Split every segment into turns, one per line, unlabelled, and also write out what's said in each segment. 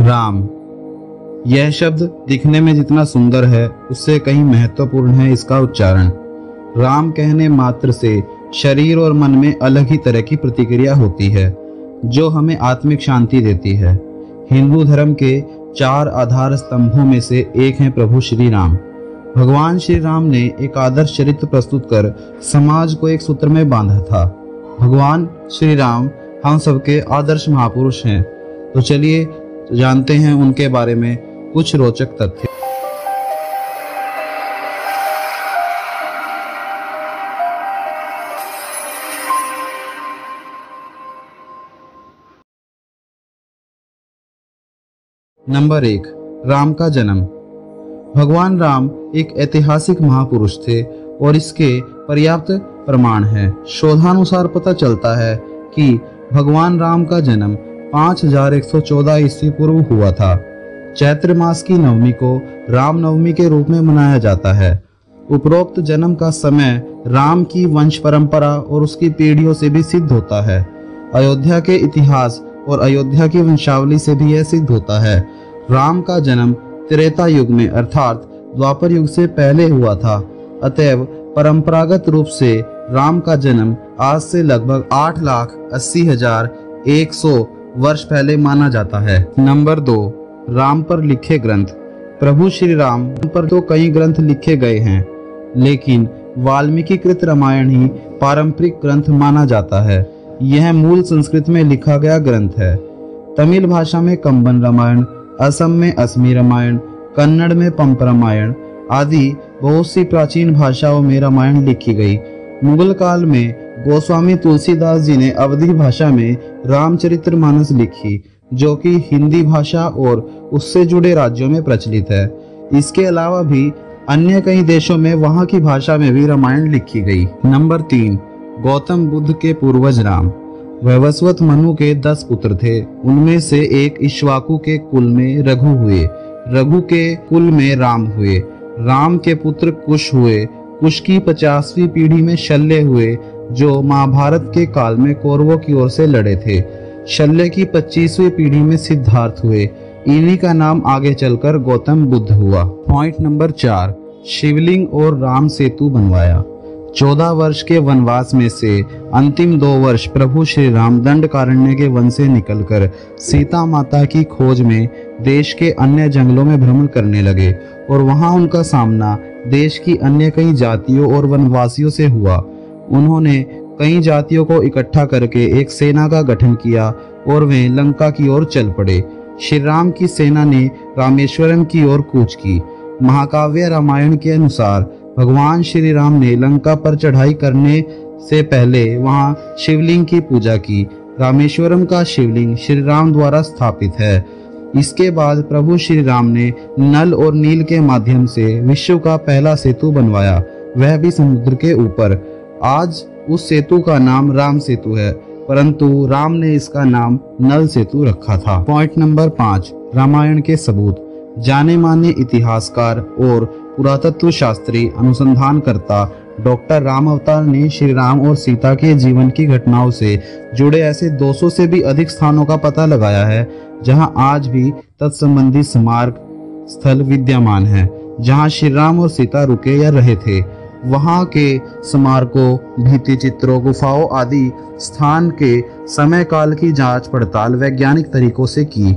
राम। यह शब्द दिखने में जितना सुंदर है उससे कहीं महत्वपूर्ण है इसका उच्चारण। राम कहने मात्र से शरीर और मन में अलग ही तरह की प्रतिक्रिया होती है जो हमें आत्मिक शांति देती है। हिंदू धर्म के 4 आधार स्तंभों में से एक हैं प्रभु श्री राम। भगवान श्री राम ने एक आदर्श चरित्र प्रस्तुत कर समाज को एक सूत्र में बांधा था। भगवान श्री राम हम सबके आदर्श महापुरुष हैं। तो चलिए जानते हैं उनके बारे में कुछ रोचक तथ्य। नंबर 1, राम का जन्म। भगवान राम एक ऐतिहासिक महापुरुष थे और इसके पर्याप्त प्रमाण हैं। शोधानुसार पता चलता है कि भगवान राम का जन्म 5114 ईस्वी पूर्व हुआ था। चैत्र मास की नवमी को राम नवमी के रूप में मनाया जाता है। उपरोक्त जन्म का समय राम की वंश परंपरा और उसकी पीढ़ियों से भी सिद्ध होता है। अयोध्या के इतिहास और अयोध्या की वंशावली से भी यह सिद्ध होता है। राम का जन्म त्रेता युग में अर्थात द्वापर युग से पहले हुआ था। अतएव परंपरागत रूप से राम का जन्म आज से लगभग 8,80,100 वर्ष पहले माना जाता है। नंबर 2, राम पर लिखे ग्रंथ। प्रभु श्री राम पर तो कई ग्रंथ लिखे गए हैं, लेकिन वाल्मीकि कृत रामायण ही पारंपरिक ग्रंथ माना जाता है। यह मूल संस्कृत में लिखा गया ग्रंथ है। तमिल भाषा में कंबन रामायण, असम में असमी रामायण, कन्नड़ में पंप रामायण आदि बहुत सी प्राचीन भाषाओं में रामायण लिखी गई। मुगल काल में गोस्वामी तुलसीदास जी ने अवधी भाषा में रामचरितमानस लिखी, जो कि हिंदी भाषा और उससे जुड़े राज्यों में प्रचलित है। इसके अलावा भी अन्य कई देशों में वहां की भाषा में भी रामायण लिखी गई। नंबर 3, गौतम बुद्ध के पूर्वज राम। वैवस्वत मनु के 10 पुत्र थे। उनमें से एक इक्ष्वाकु के कुल में रघु हुए, रघु के कुल में राम हुए, राम के पुत्र कुश हुए, कुश की 50वीं पीढ़ी में शल्य हुए जो महाभारत के काल में कौरवों की ओर से लड़े थे। शल्य की 25वीं पीढ़ी में सिद्धार्थ हुए। इन्हीं का नाम आगे चलकर गौतम बुद्ध हुआ। पॉइंट नंबर 4, शिवलिंग और राम सेतु बनवाया। 14 वर्ष के वनवास में से अंतिम 2 वर्ष प्रभु श्री राम दंडकारण्य के वन से निकलकर सीता माता की खोज में देश के अन्य जंगलों में भ्रमण करने लगे और वहां उनका सामना देश की अन्य कई जातियों और वनवासियों से हुआ। उन्होंने कई जातियों को इकट्ठा करके एक सेना का गठन किया और वे लंका की ओर चल पड़े। श्री राम की सेना ने रामेश्वरम की ओर कूच की। महाकाव्य रामायण के अनुसार भगवान श्री राम ने लंका पर चढ़ाई करने से पहले वहां शिवलिंग की पूजा की। रामेश्वरम का शिवलिंग श्री राम द्वारा स्थापित है। इसके बाद प्रभु श्री राम ने नल और नील के माध्यम से विश्व का पहला सेतु बनवाया, वह भी समुद्र के ऊपर। आज उस सेतु का नाम राम सेतु है, परंतु राम ने इसका नाम नल सेतु रखा था। पॉइंट नंबर 5, रामायण के सबूत। जाने माने इतिहासकार और पुरातत्व शास्त्री अनुसंधानकर्ता डॉक्टर राम अवतार ने श्री राम और सीता के जीवन की घटनाओं से जुड़े ऐसे 200 से भी अधिक स्थानों का पता लगाया है जहां आज भी तत्संबंधी स्मारक स्थल विद्यमान हैं, जहां श्री राम और सीता रुके या रहे थे। वहां के स्मारकों, भित्ति चित्रों, गुफाओं आदि स्थान के समय काल की जांच पड़ताल वैज्ञानिक तरीकों से की।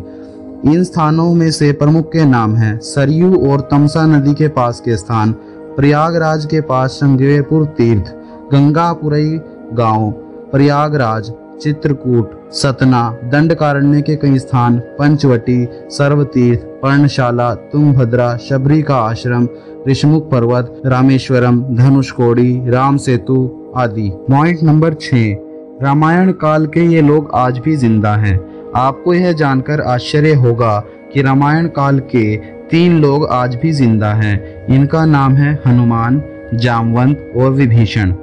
इन स्थानों में से प्रमुख के नाम हैं सरयू और तमसा नदी के पास के स्थान, प्रयागराज के पास श्रृंगेरपुर तीर्थ, गंगापुरई गांव, प्रयागराज, चित्रकूट, सतना, दंडकारण्य के कई स्थान, पंचवटी, सर्वतीर्थ, पर्णशाला, तुंगभद्रा, शबरी का आश्रम, ऋषमुख पर्वत, रामेश्वरम, धनुषकोडी, राम सेतु आदि। पॉइंट नंबर 6, रामायण काल के ये लोग आज भी जिंदा हैं। आपको यह जानकर आश्चर्य होगा कि रामायण काल के 3 लोग आज भी जिंदा हैं। इनका नाम है हनुमान, जामवंत और विभीषण।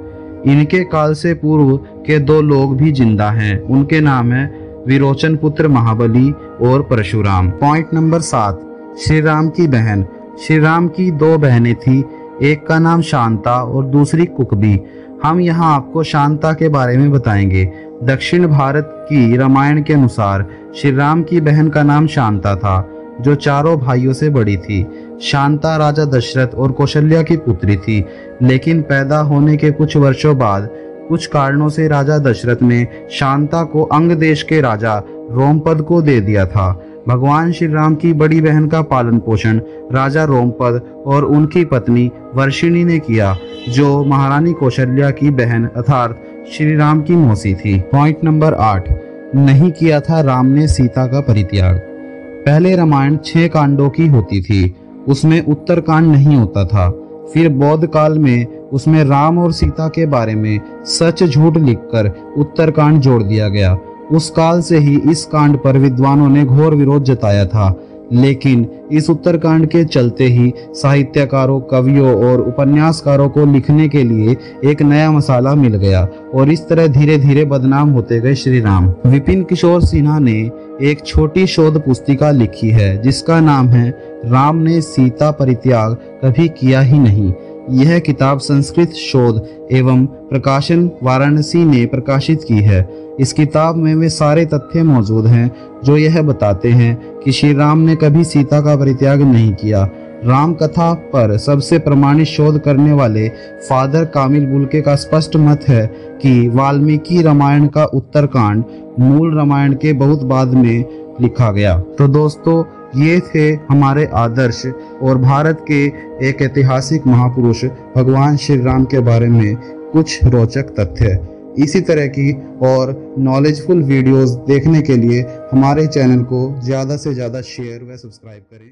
इनके काल से पूर्व के 2 लोग भी जिंदा हैं। उनके नाम है विरोचन पुत्र महाबली और परशुराम। पॉइंट नंबर 7, श्री राम की बहन। श्री राम की 2 बहनें थी, एक का नाम शांता और दूसरी कुकबी। हम यहाँ आपको शांता के बारे में बताएंगे। दक्षिण भारत की रामायण के अनुसार श्री राम की बहन का नाम शांता था, जो चारों भाइयों से बड़ी थी। शांता राजा दशरथ और कौशल्या की पुत्री थी, लेकिन पैदा होने के कुछ वर्षों बाद कुछ कारणों से राजा दशरथ ने शांता को अंग देश के राजा रोमपद को दे दिया था। भगवान श्री राम की बड़ी बहन का पालन पोषण राजा रोमपद और उनकी पत्नी वर्षिणी ने किया, जो महारानी कौशल्या की बहन अर्थात श्री राम की मौसी थी। पॉइंट नंबर 8, नहीं किया था राम ने सीता का परित्याग। पहले रामायण 6 कांडों की होती थी, उसमें उत्तर कांड नहीं होता था। फिर बौद्ध काल में उसमें राम और सीता के बारे में सच झूठ लिखकर उत्तर कांड जोड़ दिया गया। उस काल से ही इस कांड पर विद्वानों ने घोर विरोध जताया था, लेकिन इस उत्तरकांड के चलते ही साहित्यकारों, कवियों और उपन्यासकारों को लिखने के लिए एक नया मसाला मिल गया और इस तरह धीरे धीरे बदनाम होते गए श्री राम। विपिन किशोर सिन्हा ने एक छोटी शोध पुस्तिका लिखी है जिसका नाम है राम ने सीता परित्याग कभी किया ही नहीं। यह किताब संस्कृत शोध एवं प्रकाशन वाराणसी ने प्रकाशित की है। इस किताब में वे सारे तथ्य मौजूद हैं जो यह बताते हैं कि श्री राम ने कभी सीता का परित्याग नहीं किया। राम कथा पर सबसे प्रमाणित शोध करने वाले फादर कामिल बुल्के का स्पष्ट मत है कि वाल्मीकि रामायण का उत्तरकांड मूल रामायण के बहुत बाद में लिखा गया। तो दोस्तों, ये थे हमारे आदर्श और भारत के एक ऐतिहासिक महापुरुष भगवान श्री राम के बारे में कुछ रोचक तथ्य। इसी तरह की और नॉलेजफुल वीडियोस देखने के लिए हमारे चैनल को ज़्यादा से ज़्यादा शेयर व सब्सक्राइब करें।